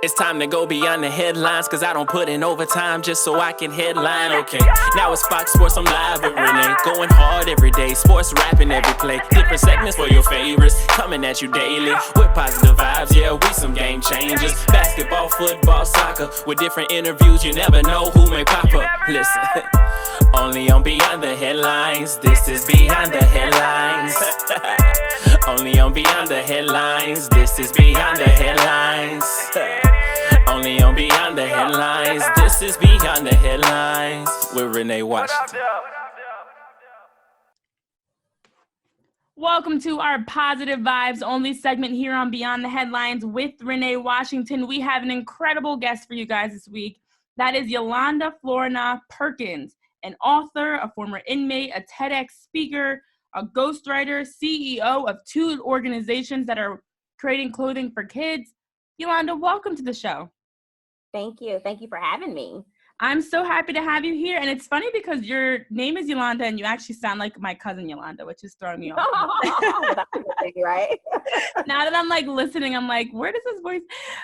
It's time to go beyond the headlines, cause I don't put in overtime just so I can headline. Okay, now it's Fox Sports, I'm live with Renee. Going hard every day, sports rapping every play. Different segments for your favorites, coming at you daily with positive vibes, yeah, we some game changers. Basketball, football, soccer, with different interviews, you never know who may pop up. Listen, only on Beyond the Headlines, this is Beyond the Headlines. Only on Beyond the Headlines, this is Beyond the Headlines. Only on Beyond the Headlines, this is Beyond the Headlines with Renee Washington. Welcome to our Positive Vibes only segment here on Beyond the Headlines with Renee Washington. We have an incredible guest for you guys this week. That is Yolanda Flournah-Perkins, an author, a former inmate, a TedX speaker, a ghostwriter, CEO of 2 organizations that are creating clothing for kids. Yolanda, welcome to the show. Thank you. Thank you for having me. I'm so happy to have you here. And it's funny because your name is Yolanda and you actually sound like my cousin Yolanda, which is throwing me off. Oh, that's a good thing, right? Now that I'm like listening, I'm like, where does this voice?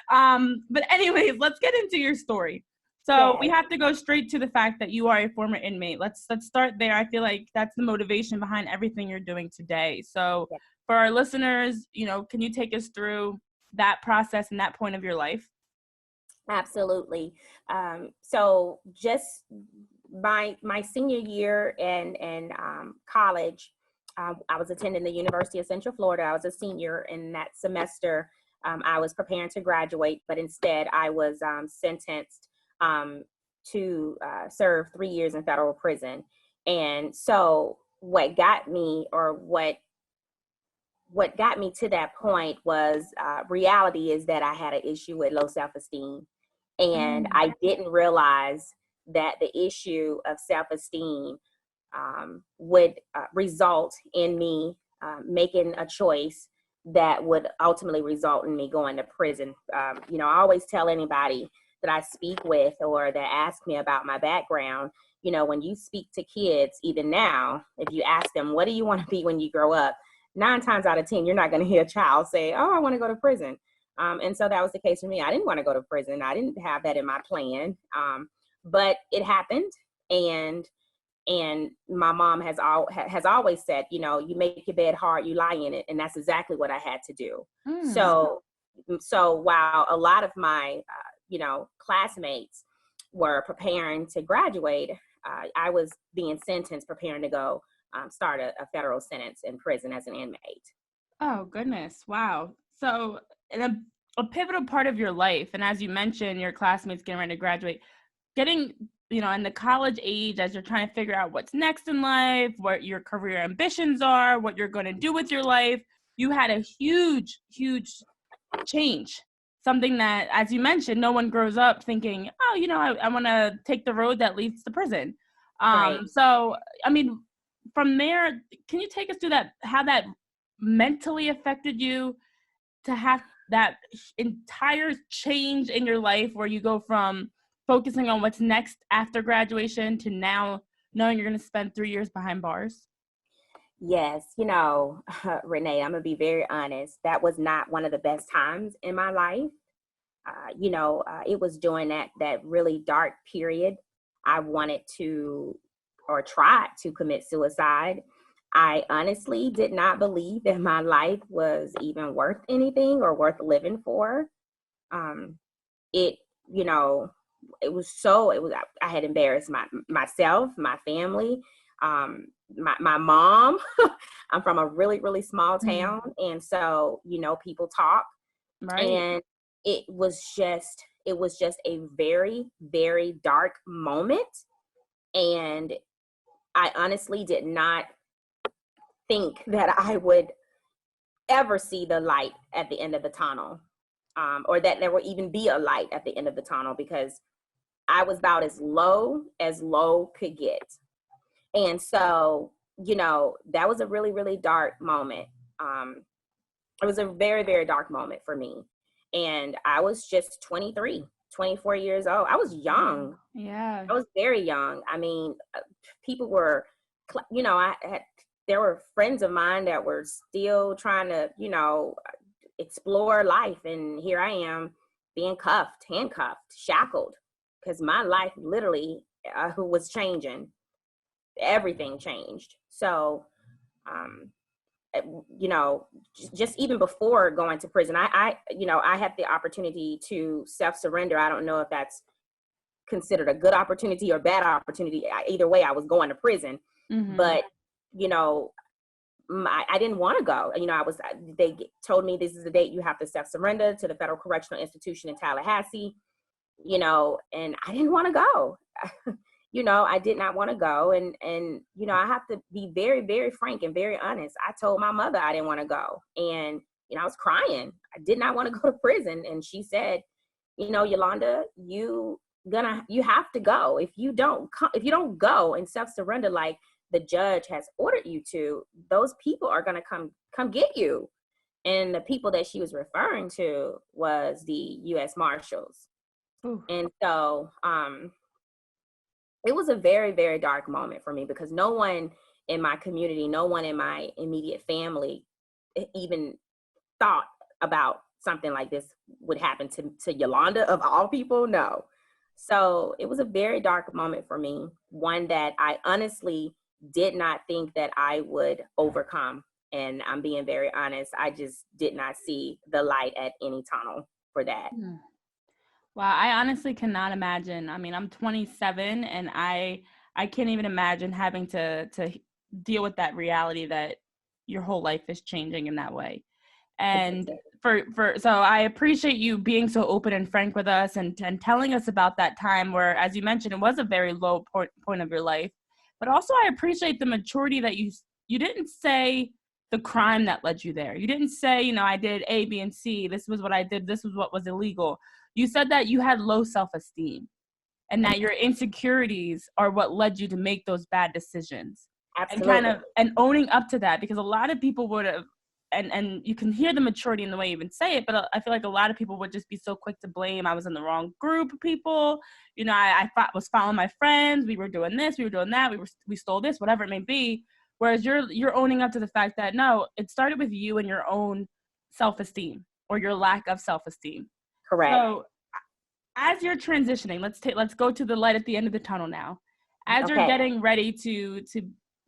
But anyways, let's get into your story. So we have to go straight to the fact that you are a former inmate. Let's start there. I feel like that's the motivation behind everything you're doing today. So for our listeners, can you take us through that process and that point of your life? Absolutely. So just my senior year in college, I was attending the University of Central Florida. I was a senior in that semester. I was preparing to graduate, but instead I was sentenced to serve 3 years in federal prison. And so what got me to that point was reality is that I had an issue with low self-esteem. And I didn't realize that the issue of self-esteem would result in me making a choice that would ultimately result in me going to prison. I always tell anybody that I speak with or that ask me about my background, when you speak to kids, even now, if you ask them, what do you want to be when you grow up? 9 times out of 10, you're not going to hear a child say, oh, I want to go to prison. And so that was the case for me. I didn't want to go to prison. I didn't have that in my plan. But it happened. And my mom has always said, you make your bed hard, you lie in it. And that's exactly what I had to do. So while a lot of my, classmates were preparing to graduate, I was being sentenced, preparing to go start a federal sentence in prison as an inmate. Oh, goodness. Wow. So in a pivotal part of your life, and as you mentioned, your classmates getting ready to graduate, getting, in the college age, as you're trying to figure out what's next in life, what your career ambitions are, what you're going to do with your life, you had a huge, huge change. Something that, as you mentioned, no one grows up thinking, oh, I want to take the road that leads to prison. Right. So, from there, can you take us through how that mentally affected you to have that entire change in your life where you go from focusing on what's next after graduation to now knowing you're going to spend 3 years behind bars? Yes. Renee, I'm going to be very honest. That was not one of the best times in my life. It was during that really dark period. I wanted to, or tried to commit suicide. I honestly did not believe that my life was even worth anything or worth living for. I had embarrassed myself, my family, my mom. I'm from a really, really small town. And so, people talk. Right. And it was just a very, very dark moment. And I honestly did not think that I would ever see the light at the end of the tunnel, or that there would even be a light at the end of the tunnel, because I was about as low could get. And so, that was a really, really dark moment. It was a very, very dark moment for me. And I was just 24 years old. I was young. Yeah. I was very young. I mean, people were, there were friends of mine that were still trying to, explore life. And here I am, being cuffed, handcuffed, shackled, because my life literally was changing. Everything changed. So, you know, just even before going to prison, I had the opportunity to self-surrender. I don't know if that's considered a good opportunity or bad opportunity. Either way, I was going to prison. Mm-hmm. But, you know, I didn't want to go. You know, they told me this is the date you have to self-surrender to the Federal Correctional Institution in Tallahassee, you know, and I didn't want to go. You know, I did not want to go. And, you know, I have to be very, very frank and very honest. I told my mother I didn't want to go. And, you know, I was crying. I did not want to go to prison. And she said, you know, Yolanda, you have to go. If you don't go and self-surrender like the judge has ordered you to, those people are going to come get you. And the people that she was referring to was the U.S. Marshals. Ooh. And so, it was a very, very dark moment for me because no one in my community, no one in my immediate family even thought about something like this would happen to Yolanda of all people. No. So it was a very dark moment for me, one that I honestly did not think that I would overcome. And I'm being very honest, I just did not see the light at any tunnel for that. Wow, I honestly cannot imagine. I mean, I'm 27 and I can't even imagine having to deal with that reality that your whole life is changing in that way. And so I appreciate you being so open and frank with us and telling us about that time where, as you mentioned, it was a very low point of your life. But also I appreciate the maturity that you didn't say the crime that led you there. You didn't say, you know, I did A, B, and C. This was what I did. This was what was illegal. You said that you had low self-esteem and that your insecurities are what led you to make those bad decisions. Absolutely. And owning up to that, because a lot of people would have, and you can hear the maturity in the way you even say it, but I feel like a lot of people would just be so quick to blame. I was in the wrong group of people. You know, I was following my friends. We were doing this, we were doing that. We stole this, whatever it may be. Whereas you're owning up to the fact that no, it started with you and your own self-esteem or your lack of self-esteem. Correct. So as you're transitioning, let's go to the light at the end of the tunnel now. As you're getting ready to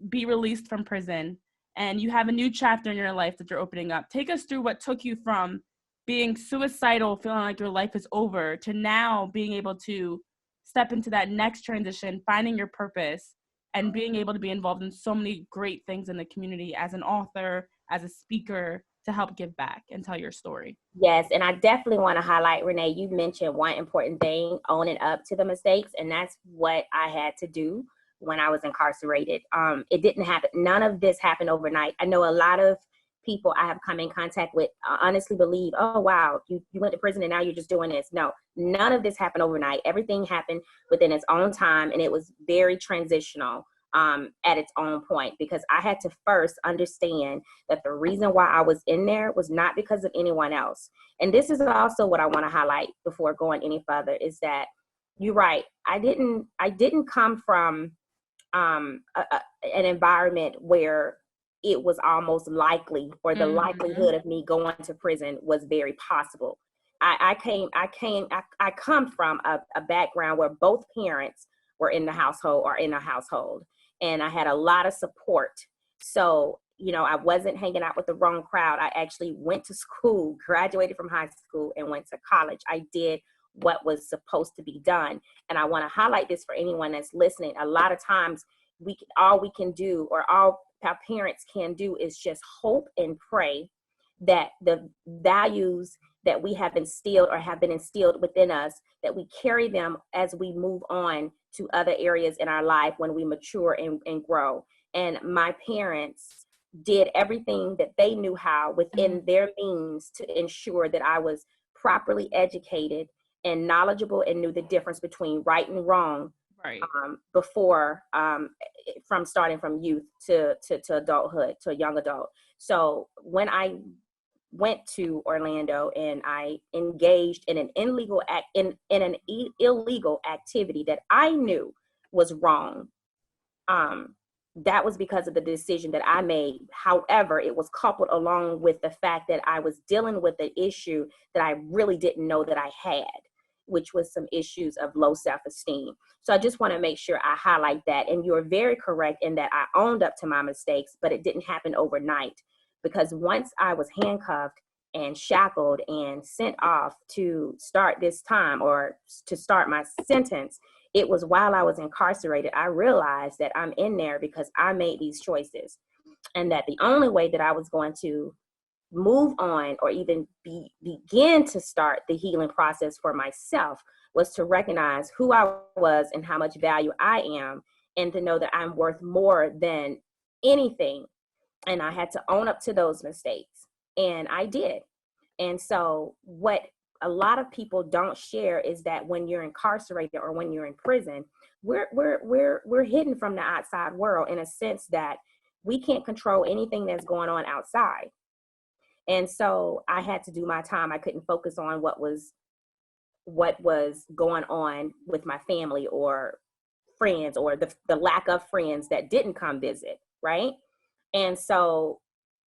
be released from prison and you have a new chapter in your life that you're opening up, take us through what took you from being suicidal, feeling like your life is over, to now being able to step into that next transition, finding your purpose, and being able to be involved in so many great things in the community as an author, as a speaker, to help give back and tell your story. Yes, and I definitely want to highlight, Renee, you mentioned one important thing, owning up to the mistakes, and that's what I had to do when I was incarcerated. It didn't happen. None of this happened overnight. I know a lot of people I have come in contact with honestly believe, oh, wow, you went to prison and now you're just doing this. No, none of this happened overnight. Everything happened within its own time, and it was very transitional at its own point, because I had to first understand that the reason why I was in there was not because of anyone else. And this is also what I want to highlight before going any further, is that you're right. I didn't come from an environment where it was almost likely, or the likelihood of me going to prison was very possible. I come from a background where both parents were in the household or in a household, and I had a lot of support. So, you know, I wasn't hanging out with the wrong crowd. I actually went to school, graduated from high school, and went to college. I did what was supposed to be done. And I want to highlight this for anyone that's listening. A lot of times all we can do, or all our parents can do, is just hope and pray that the values that we have instilled or have been instilled within us, that we carry them as we move on to other areas in our life when we mature and grow. And my parents did everything that they knew how within their means to ensure that I was properly educated and knowledgeable and knew the difference between right and wrong. Right. Before, from starting from youth to adulthood, to a young adult. So when I went to Orlando and I engaged in an illegal activity that I knew was wrong, that was because of the decision that I made. However, it was coupled along with the fact that I was dealing with an issue that I really didn't know that I had, which was some issues of low self-esteem. So I just want to make sure I highlight that. And you're very correct in that I owned up to my mistakes, but it didn't happen overnight, because once I was handcuffed and shackled and sent off to start this time, or to start my sentence, it was while I was incarcerated, I realized that I'm in there because I made these choices, and that the only way that I was going to move on or even begin to start the healing process for myself was to recognize who I was and how much value I am, and to know that I'm worth more than anything. And I had to own up to those mistakes, and I did. And so what a lot of people don't share is that when you're incarcerated or when you're in prison, we're hidden from the outside world, in a sense that we can't control anything that's going on outside. And so I had to do my time. I couldn't focus on what was going on with my family or friends, or the lack of friends that didn't come visit, right? And so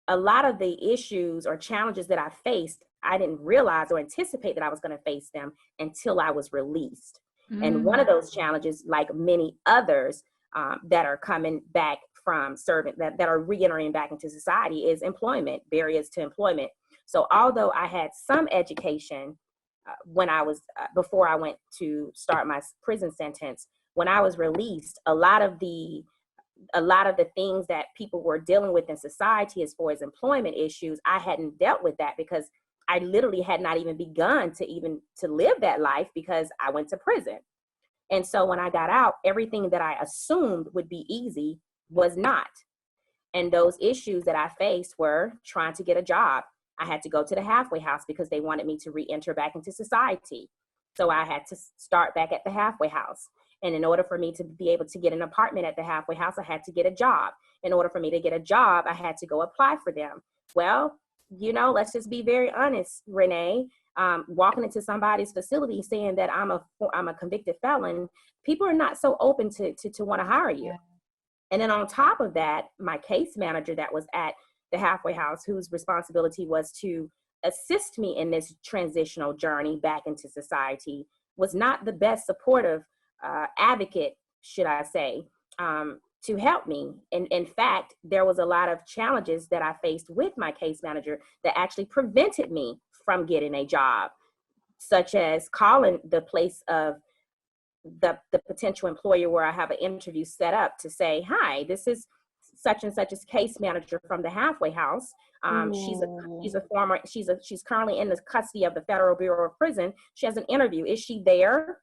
a lot of the issues or challenges that I faced, I didn't realize or anticipate that I was going to face them until I was released. And one of those challenges, like many others that are coming back from serving, that are re-entering back into society, is employment, barriers to employment. So although I had some education when I was, before I went to start my prison sentence, when I was released, a lot of the things that people were dealing with in society as far as employment issues, I hadn't dealt with that, because I literally had not even begun to live that life, because I went to prison. And so when I got out, everything that I assumed would be easy was not. And those issues that I faced were trying to get a job. I had to go to the halfway house because they wanted me to re-enter back into society. So I had to start back at the halfway house. And in order for me to be able to get an apartment at the halfway house, I had to get a job. In order for me to get a job, I had to go apply for them. Well, let's just be very honest, Renee. Walking into somebody's facility saying that I'm a convicted felon, people are not so open to want to hire you. Yeah. And then on top of that, my case manager that was at the halfway house, whose responsibility was to assist me in this transitional journey back into society, was not the best supportive advocate, should I say, to help me. And in fact, there was a lot of challenges that I faced with my case manager that actually prevented me from getting a job, such as calling the place of the potential employer where I have an interview set up to say, hi, this is such and such as case manager from the halfway house. She's currently in the custody of the Federal Bureau of Prison. She has an interview. Is she there?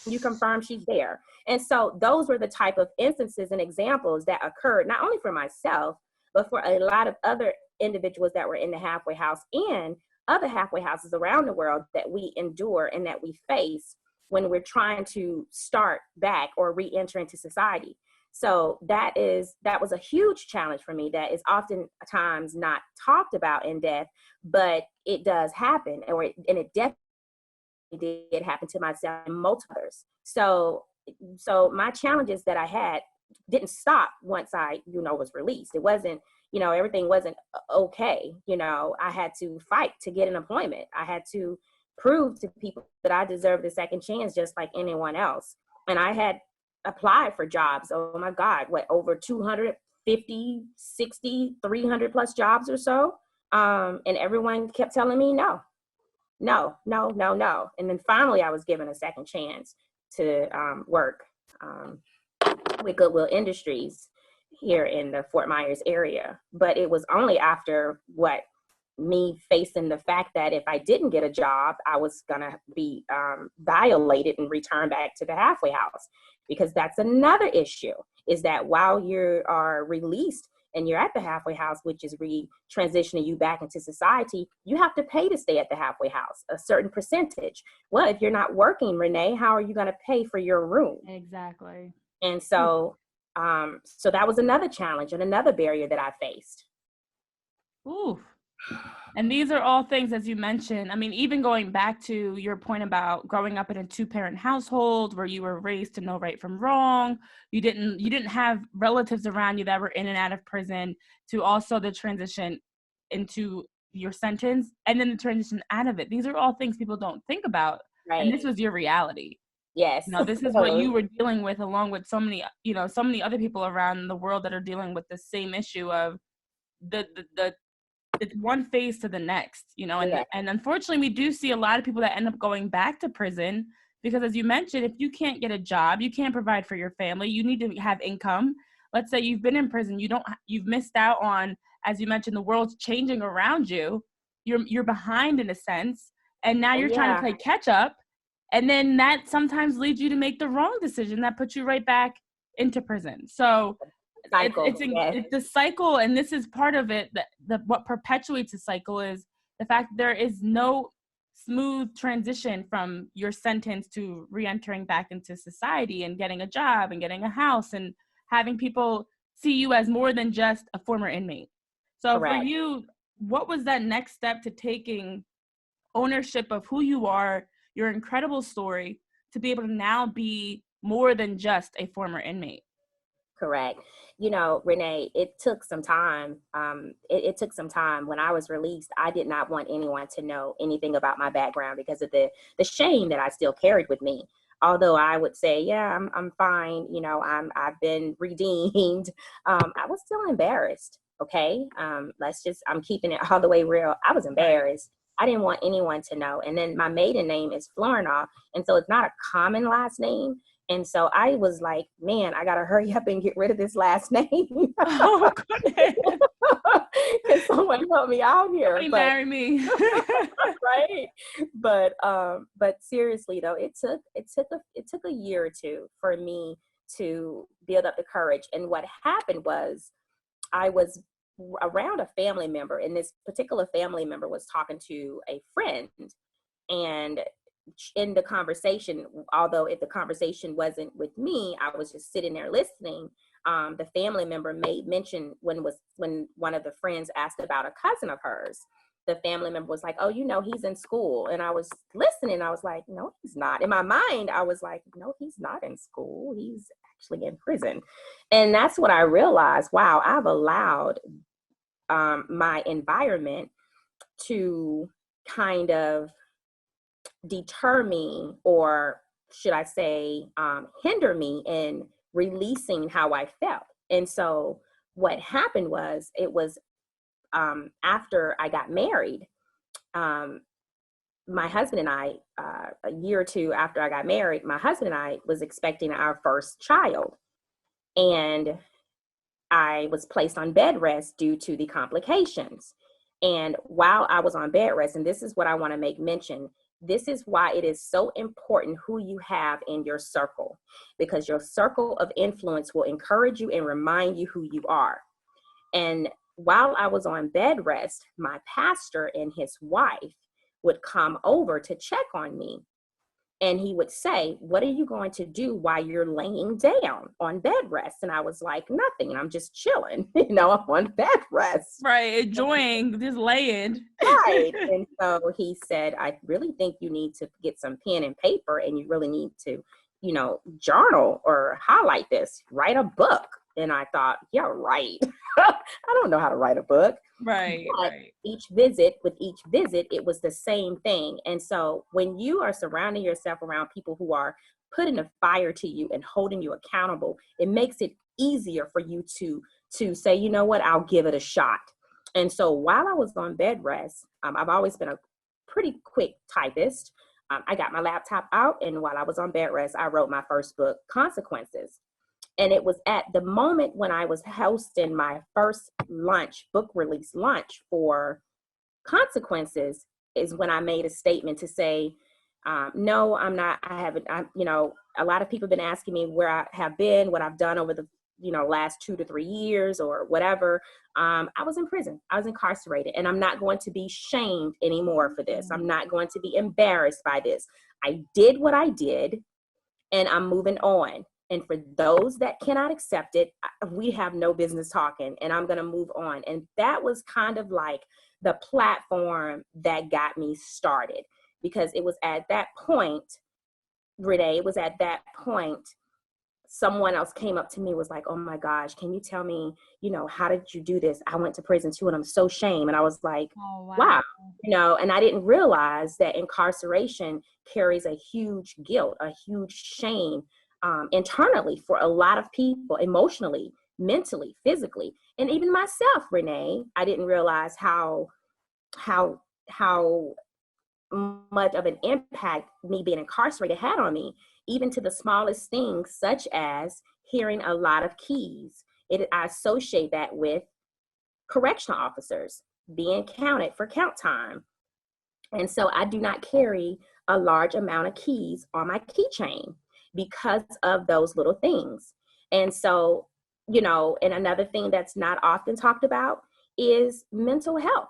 You confirm she's there. And so those were the type of instances and examples that occurred, not only for myself, but for a lot of other individuals that were in the halfway house and other halfway houses around the world that we endure and that we face when we're trying to start back or re-enter into society. So that was a huge challenge for me that is oftentimes not talked about in depth, but it does happen, and it definitely did happen to myself and multiple others. So my challenges that I had didn't stop once I, was released. It wasn't, everything wasn't okay. I had to fight to get an employment. I had to prove to people that I deserved a second chance just like anyone else. And I had applied for jobs. Oh my God, over 250, 60, 300 plus jobs or so. And everyone kept telling me no. And then finally I was given a second chance to work with Goodwill Industries here in the Fort Myers area. But it was only after me facing the fact that if I didn't get a job, I was gonna be violated and returned back to the halfway house. Because that's another issue, is that while you are released and you're at the halfway house, which is transitioning you back into society, you have to pay to stay at the halfway house, a certain percentage. Well, if you're not working, Renee, how are you going to pay for your room? Exactly. And so, so that was another challenge and another barrier that I faced. Ooh, And these are all things, as you mentioned, I mean, even going back to your point about growing up in a 2-parent household where you were raised to know right from wrong, you didn't have relatives around you that were in and out of prison, to also the transition into your sentence and then the transition out of it. These are all things people don't think about. And Right. this was your reality. Yes. You know, this is what you were dealing with, along with so many other people around the world that are dealing with the same issue of the it's one phase to the next, you know, and Yeah. and unfortunately we do see a lot of people that end up going back to prison because, as you mentioned, if you can't get a job, you can't provide for your family, you need to have income. Let's say you've been in prison, you've missed out on, as you mentioned, the world's changing around you. You're behind in a sense, and now you're trying to play catch up, and then that sometimes leads you to make the wrong decision that puts you right back into prison. So Cycle. it's the cycle, and this is part of it. What perpetuates the cycle is the fact that there is no smooth transition from your sentence to re-entering back into society and getting a job and getting a house and having people see you as more than just a former inmate. So Correct. for you, what was that next step to taking ownership of who you are, your incredible story, to be able to now be more than just a former inmate? Correct. You know, Renee, it took some time. It took some time. When I was released, I did not want anyone to know anything about my background because of the shame that I still carried with me. Although I would say, yeah, I'm fine. You know, I've been redeemed. I was still embarrassed. Okay. I'm keeping it all the way real. I was embarrassed. I didn't want anyone to know. And then my maiden name is Flournah. And so it's not a common last name. And so I was like, man, I got to hurry up and get rid of this last name. Oh, goodness. Can someone help me out here? Somebody marry me. Right. But seriously though, it took a year or two for me to build up the courage. And what happened was I was around a family member, and this particular family member was talking to a friend. And in the conversation, although if the conversation wasn't with me, I was just sitting there listening. The family member made mention when one of the friends asked about a cousin of hers. The family member was like, "Oh, you know, he's in school." And I was listening. I was like, "No, he's not." In my mind, I was like, "No, he's not in school. He's actually in prison." And that's what I realized. Wow, I've allowed my environment to kind of deter me, or should I say, hinder me in releasing how I felt. And so what happened was, it was after I got married, my husband and I, a year or two after I got married, my husband and I was expecting our first child. And I was placed on bed rest due to the complications. And while I was on bed rest, and this is what I want to make mention, this is why it is so important who you have in your circle, because your circle of influence will encourage you and remind you who you are. And while I was on bed rest, my pastor and his wife would come over to check on me. And he would say, "What are you going to do while you're laying down on bed rest?" And I was like, "Nothing. I'm just chilling. You know, I'm on bed rest." Right, enjoying this laying. Right. And so he said, "I really think you need to get some pen and paper, and you really need to, you know, journal or highlight this, write a book." And I thought, yeah, right. I don't know how to write a book. Right, But right. with each visit, it was the same thing. And so when you are surrounding yourself around people who are putting a fire to you and holding you accountable, it makes it easier for you to say, you know what, I'll give it a shot. And so while I was on bed rest, I've always been a pretty quick typist. I got my laptop out, and while I was on bed rest, I wrote my first book, Consequences. And it was at the moment when I was hosting my first book release lunch for Consequences, is when I made a statement to say, no, I'm not, you know, a lot of people have been asking me where I have been, what I've done over the, you know, last 2 to 3 years or whatever. I was in prison. I was incarcerated, and I'm not going to be shamed anymore for this. I'm not going to be embarrassed by this. I did what I did, and I'm moving on. And for those that cannot accept it, we have no business talking, and I'm going to move on. And that was kind of like the platform that got me started, because it was at that point, Renee, it was at that point, someone else came up to me, was like, oh my gosh, can you tell me, how did you do this? I went to prison too, and I'm so ashamed. And I was like, Oh, wow, and I didn't realize that incarceration carries a huge guilt, a huge shame internally for a lot of people, emotionally, mentally, physically, and even myself, Renee. I didn't realize how much of an impact me being incarcerated had on me, even to the smallest things, such as hearing a lot of keys. I associate that with correctional officers being counted for count time. And so I do not carry a large amount of keys on my keychain because of those little things. And so, and another thing that's not often talked about is mental health.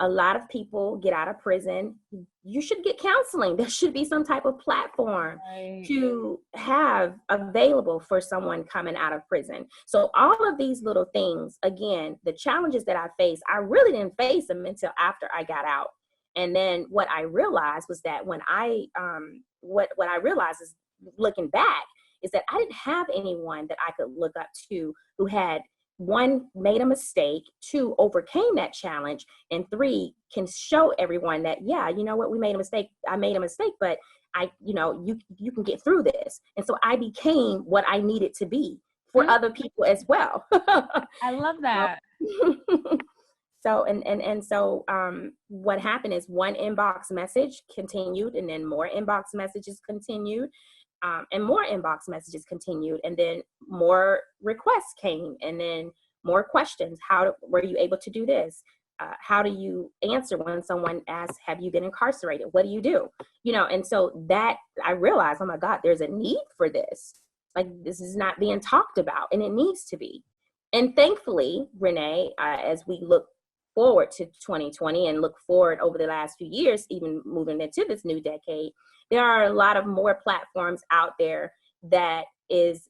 A lot of people get out of prison. You should get counseling. There should be some type of platform to have available for someone coming out of prison. So all of these little things, again, the challenges that I faced, I really didn't face them until after I got out. And then what I realized was that when what I realized is, looking back, is that I didn't have anyone that I could look up to who had, one, made a mistake, two, overcame that challenge, and three, can show everyone that, yeah, you know what, we made a mistake. I made a mistake, but you can get through this. And so I became what I needed to be for other people as well. I love that. So, so what happened is one inbox message continued, and then more inbox messages continued. And more inbox messages continued, and then more requests came, and then more questions. How were you able to do this? How do you answer when someone asks, have you been incarcerated? What do you do? And so that I realized, oh my God, there's a need for this. Like, this is not being talked about, and it needs to be. And thankfully, Renee, as we look forward to 2020 and look forward over the last few years, even moving into this new decade, there are a lot of more platforms out there that is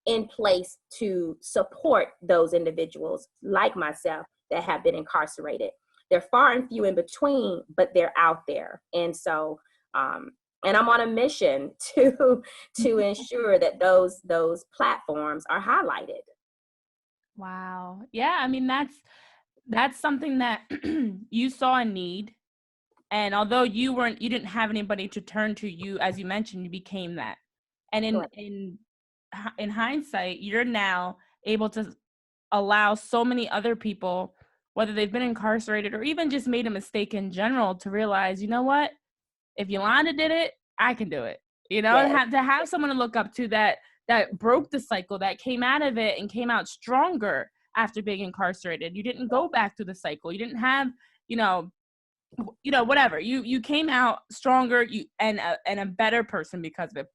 in place to support those individuals like myself that have been incarcerated. They're far and few in between, but they're out there. And so, and I'm on a mission to ensure that those platforms are highlighted. Wow. Yeah, I mean, that's something that you saw a need. And although you didn't have anybody to turn to, you, as you mentioned, you became that. And in hindsight, you're now able to allow so many other people, whether they've been incarcerated or even just made a mistake in general, to realize, you know what, if Yolanda did it, I can do it. Yes. To have someone to look up to that broke the cycle, that came out of it and came out stronger after being incarcerated. You didn't go back to the cycle. You didn't have, whatever. You came out stronger, and a better person because of it,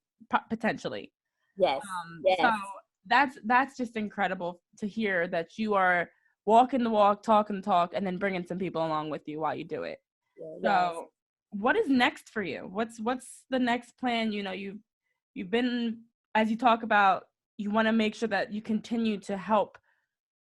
potentially. Yes. Yes. So that's just incredible to hear, that you are walking the walk, talking the talk, and then bringing some people along with you while you do it. Yes. So what is next for you? What's the next plan? You've been, as you talk about, you want to make sure that you continue to help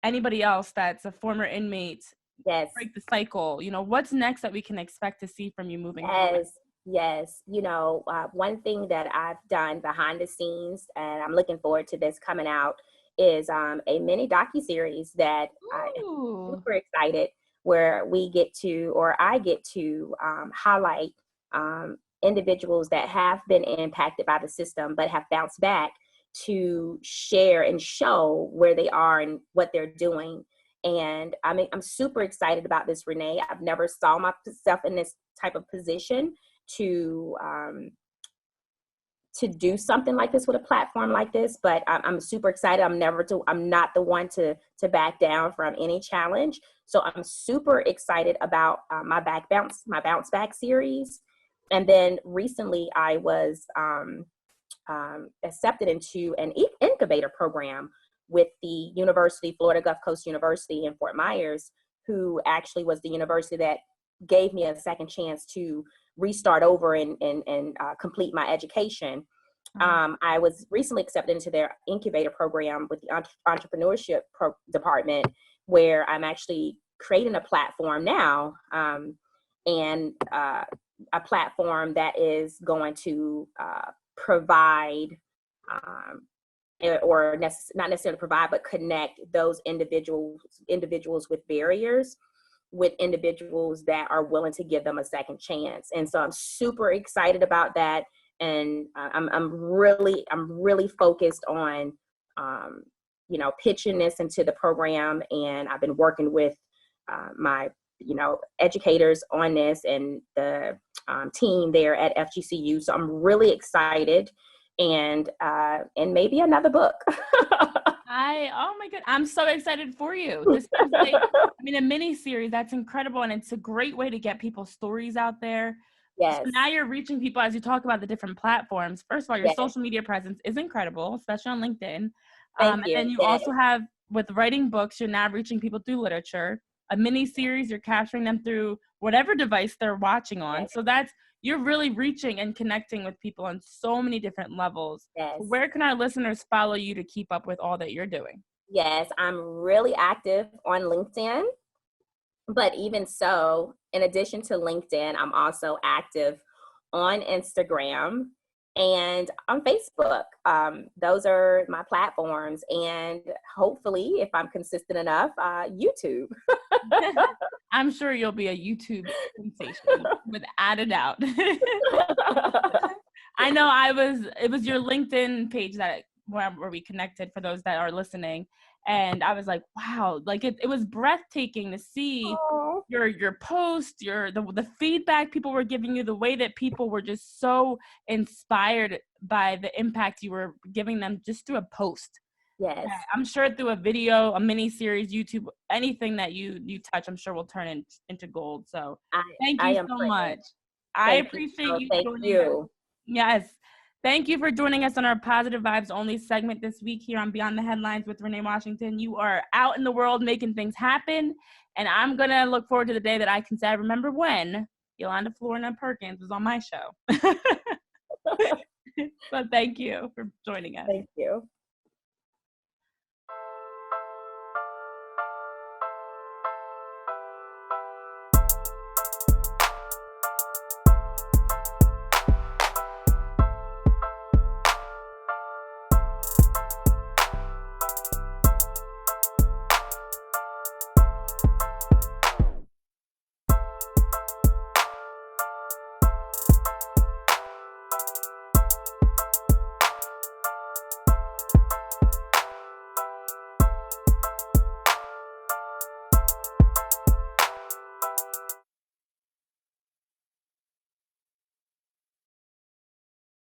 anybody else that's a former inmate break the cycle. What's next that we can expect to see from you moving forward? Yes. One thing that I've done behind the scenes, and I'm looking forward to this coming out, is a mini docuseries that I am super excited, where I get to highlight individuals that have been impacted by the system but have bounced back, to share and show where they are and what they're doing. And I'm super excited about this, Renee. I've never saw myself in this type of position to do something like this with a platform like this, but I'm super excited. I'm not the one to back down from any challenge. So I'm super excited about my bounce back series. And then recently I was accepted into an incubator program with the University, Florida Gulf Coast University in Fort Myers, who actually was the university that gave me a second chance to restart over and complete my education. I was recently accepted into their incubator program with the entrepreneurship department, where I'm actually creating a platform now, and a platform that is going to provide, or not necessarily provide, but connect those individuals with barriers with individuals that are willing to give them a second chance. And so I'm super excited about that. And I'm really focused on, pitching this into the program. And I've been working with my, educators on this and the team there at FGCU. So I'm really excited, and maybe another book. Oh my God, I'm so excited for you. This is like, a mini series. That's incredible, and it's a great way to get people's stories out there. Yes. So now you're reaching people as you talk about the different platforms. First of all, your Yes. social media presence is incredible, especially on LinkedIn. Thank you. And then you also have, with writing books, you're now reaching people through literature. A mini series, you're capturing them through whatever device they're watching on. Yes. So you're really reaching and connecting with people on so many different levels. Yes. Where can our listeners follow you to keep up with all that you're doing? Yes, I'm really active on LinkedIn. But even so, in addition to LinkedIn, I'm also active on Instagram and on Facebook. Those are my platforms. And hopefully, if I'm consistent enough, YouTube. I'm sure you'll be a YouTube sensation, without a doubt. I know it was your LinkedIn page where we connected, for those that are listening. And I was like, wow, like it was breathtaking to see your post, the feedback people were giving you, the way that people were just so inspired by the impact you were giving them just through a post. Yes. I'm sure through a video, a mini series, YouTube, anything that you touch, I'm sure will turn into gold. So thank you so much. I appreciate you joining us. Yes. Thank you for joining us on our Positive Vibes Only segment this week here on Beyond the Headlines with Renee Washington. You are out in the world making things happen, and I'm going to look forward to the day that I can say I remember when Yolanda Flournah-Perkins was on my show. But thank you for joining us. Thank you.